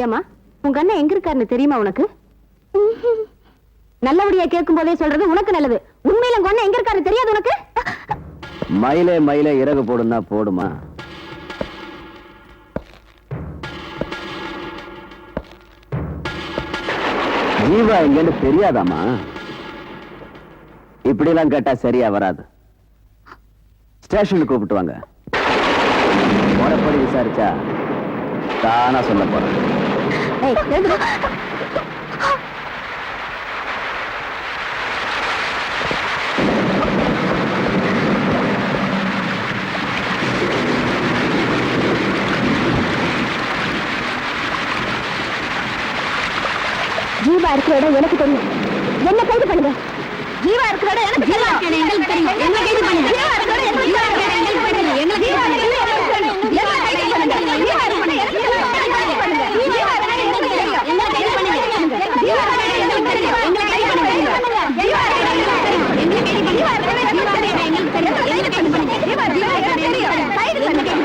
ஏமா உங்க அண்ணன் எங்க இருக்காருன்னு தெரியுமா உனக்கு? நல்லபடியா கேட்கும் போதே சொல்றது உனக்கு நல்லது. உண்மையில உங்க அண்ணன் எங்க இருக்காரு தெரியாது உனக்கு? மயிலே மயிலே இறகு போடுனா போடுமா? ஜீவா எங்கன்னு தெரியாதாமா? இப்படி எல்லாம் கேட்டா சரியா வராது. ஸ்டேஷனுக்கு கூப்பிட்டு வாங்க. முறைப்படி விசாரிச்சா தானா சொல்ல போறேன். ஜீவா இருக்கிற இடம் எனக்கு தெரியும். என்ன கைது பண்ணுங்க. ஜீவா இருக்கிற இடம் எனக்கு தெரியும். எங்களுக்கு தெரியும். என்ன கைது பண்ணுங்க. ஜீவா இருக்கிற இடம் எங்களுக்கு தெரியும். எங்களுக்கு தெரியும். எங்களுக்கு தெரியும். என்ன கைது பண்ணுங்க. ஜீவா இருக்கிற இடம் எனக்கு தெரியும். ஜீவா இருக்கிற இடம் எங்களுக்கு தெரியும். ஜீவா இருக்கிற இடம் எங்களுக்கு தெரியும். என்ன கைது பண்ணுங்க. ஜீவா இருக்கிற இடம் எங்களுக்கு தெரியும். எங்களுக்கு கைது பண்ணுங்க. ஜீவா இருக்கிற இடம் எங்களுக்கு தெரியும். எங்களுக்கு கைது பண்ணுங்க. ஜீவா இருக்கிற இடம் எங்களுக்கு தெரியும். எங்களுக்கு தெரியும். என்ன கைது பண்ணுங்க. ஜீவா இருக்கிற இடம் எங்களுக்கு தெரியும். கைது பண்ணுங்க.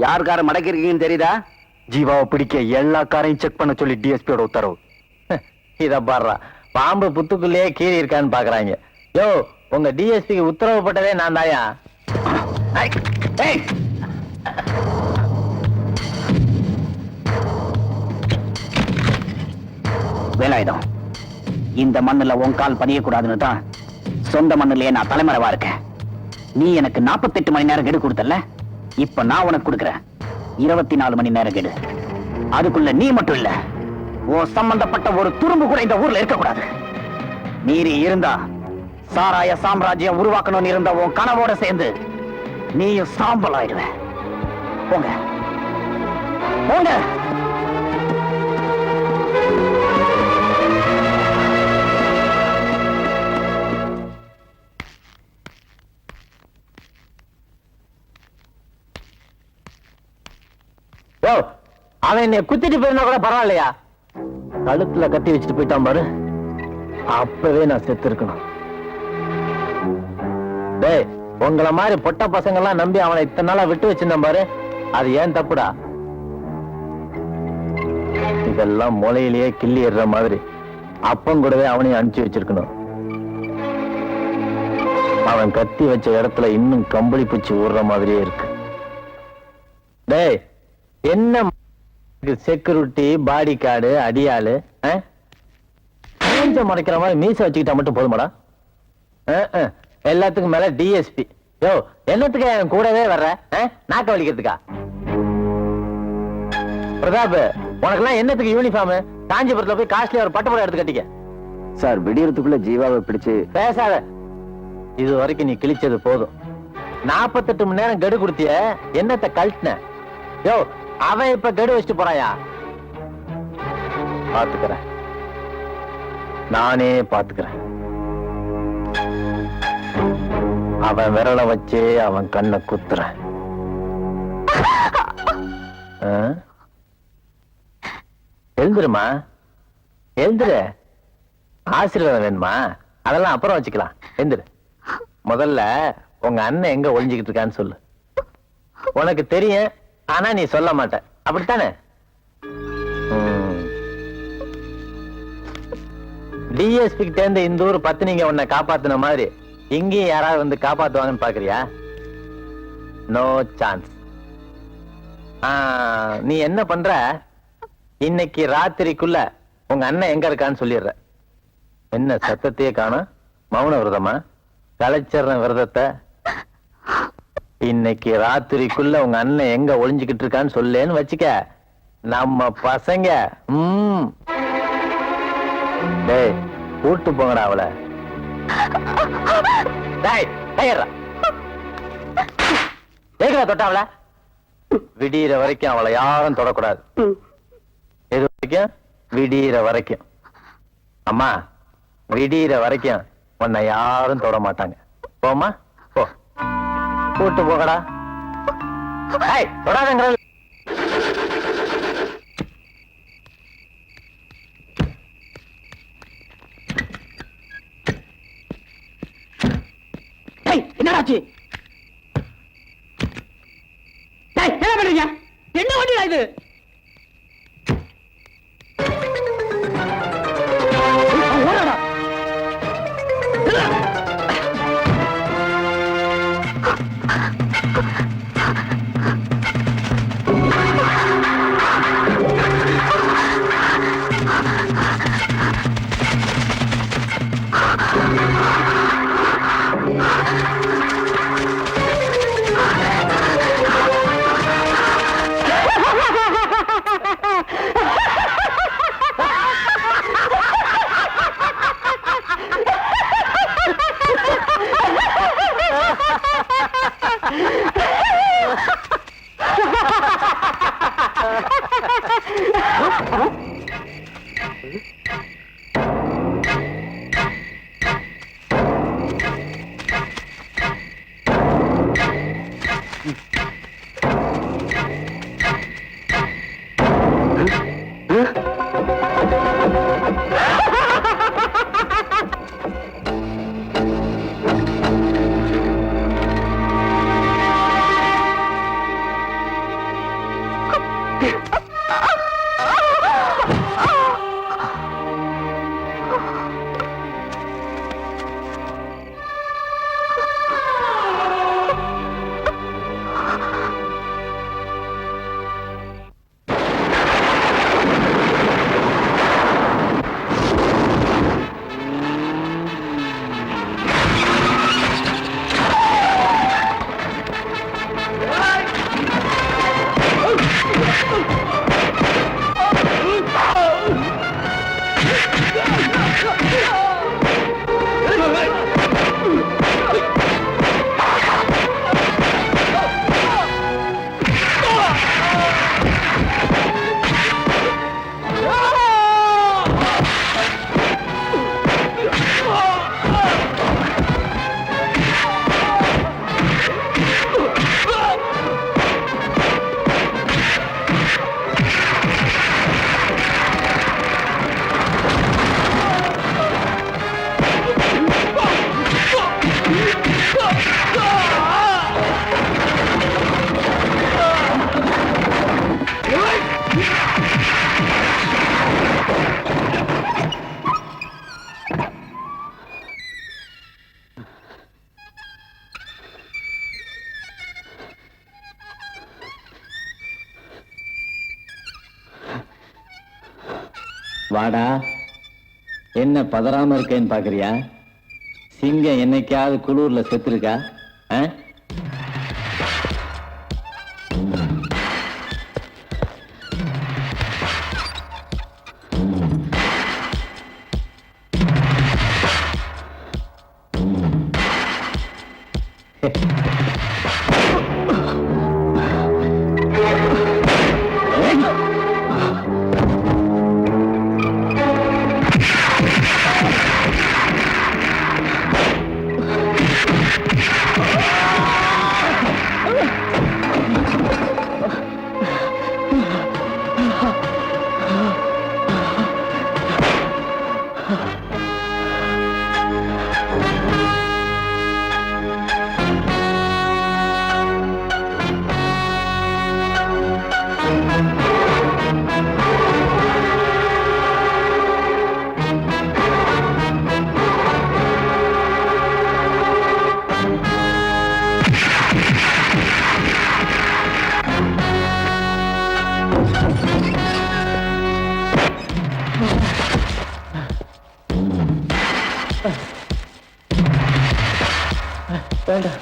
யார் காரை மடக்கி இருக்கீங்கன்னு தெரியுதா? ஜீவாவை பிடிக்க எல்லா காரையும் செக் பண்ண சொல்லி டிஎஸ்பியோட உத்தரவு. இத பாடுறா, பாம்பு புத்துக்குள்ளேயே கீறி இருக்கான்னு பாக்குறாங்க. யோ, உங்க டிஎஸ்பிக்கு உத்தரவு பட்டதே நான் தாயா. வேலாயுதம், இந்த மண்ணுல உன் கால் பதியக்கூடாதுன்னு தான் சொந்த மண்ணுலயே நான் தலைமறைவா இருக்கேன். நீ எனக்கு 48 மணி நேரம் கெடு கொடுத்தல, இப்ப நான் உனக்கு கொடுக்கிறேன் 24 மணி நேரம் கெடு. அதுக்குள்ள நீ மட்டும் இல்ல, உன் சம்பந்தப்பட்ட ஒரு துரும்பு கூட இந்த ஊர்ல இருக்கக்கூடாது. மீறி இருந்தா சாராய சாம்ராஜ்யம் உருவாக்கணும்னு இருந்த உன் கனவோட சேர்ந்து நீயும் சாம்பல் ஆயிடுவ. போங்க போங்க. அவன் என்னை குத்திட்டு போயிருந்தா கூட பரவாயில்லையா? கழுத்துல கட்டி வச்சுட்டு போயிட்டான் பாரு, அப்பவே நான் செத்து இருக்கணும். டேய், உங்களை மாதிரி பொட்ட பசங்க எல்லாம் நம்பி அவனை இத்தனை நாளா விட்டு வச்சிருந்தான் பாரு, அது ஏன் தப்புடா? இதெல்லாம் மூலையிலேயே கிள்ளி ஏறுற மாதிரி அப்பம் கூடவே அவனையும் அனுப்பிச்சு வச்சிருக்கணும். அவன் கத்தி வச்ச இடத்துல இன்னும் கம்பளி பூச்சி ஊடுற மாதிரியே இருக்கு. டேய், என்ன செக்யூரிட்டி, பாடி கார்டு, அடியாளு மறைக்கிற மாதிரி மீச வச்சுக்கிட்டா மட்டும் போதுமாடா? எல்லாத்துக்கும் மேல டிஎஸ்பி. யோ, என்னத்துக்கு என் கூடவே வர்ற? நாக்க வலிக்கிறதுக்கா? பிரதாப், உனக்கெல்லாம் என்னத்துக்கு யூனிஃபார்ம்? காஞ்சிபுரத்துல போய் காஸ்ட்லியா ஒரு பட்டுப்படம் எடுத்து கட்டிக்க. சார், விடியறதுக்குள்ள ஜீவாவை பிடிச்சு. பேசாத, இது வரைக்கும் நீ கிழிச்சது போதும். 48 மணி நேரம் கெடு கொடுத்திய, என்னத்தை கழட்டின? யோ, அவன் இப்ப கெடு வச்சுட்டு போறாயா? பாத்துக்கிறேன், நானே பாத்துக்கிறேன். அவன் விரலை வச்சே அவன் கண்ணை குத்துறேன். எழுந்துருமா, எழுந்துரு. ஆசீர்வாதம் வேணுமா? அதெல்லாம் அப்புறம் வச்சுக்கலாம். எழுந்துரு. முதல்ல உங்க அண்ணன் எங்க ஒளிஞ்சுக்கிட்டு இருக்கான்னு சொல்லு. உனக்கு தெரியும், ஆனா நீ சொல்ல மாட்ட, அப்படித்தானே? டிஎஸ்பி கிட்ட இருந்து இந்த ஊர் பத்தினிங்க உன்னை காப்பாத்தின மாதிரி இங்கேயும் யாராவது வந்து காப்பாத்துவாங்கன்னு பாக்குறியா? No chance. நீ என்ன பண்ற, இன்னைக்கு ராத்திரிக்குள்ள உங்க அண்ணன் எங்க இருக்கான்னு சொல்லிடுற. என்ன சத்தத்தையே காணோம்? மௌன விரதமா? கலைச்சர்ற விரதத்தை. இன்னைக்கு ராத்திரிக்குள்ள உங்க அண்ணன் எங்க ஒளிஞ்சுக்கிட்டு இருக்கான்னு சொல்லேன்னு வச்சுக்க, நம்ம பசங்க. டேய், கூட்டு போங்கடா அவளை. டேய், கையேறா. எதுக்குடா தொட்ட அவளை? விடியிற வரைக்கும் அவளை யாரும் தொடக்கூடாது. எது வரைக்கும்? விடியிற வரைக்கும். அம்மா, விடியிற வரைக்கும் உன்னை யாரும் தொட மாட்டாங்க. போமா, போ. கூட்டு போகடா. தொடாதங்கிற. என்னடாச்சு? என்ன பண்றீங்க? என்ன வண்டியா இது? வாடா, என்ன பதறாம இருக்கேன்னு பாக்குறியா? சிங்கம் என்னைக்காவது குளூர்ல செத்துருக்கா? வேண்டாம்.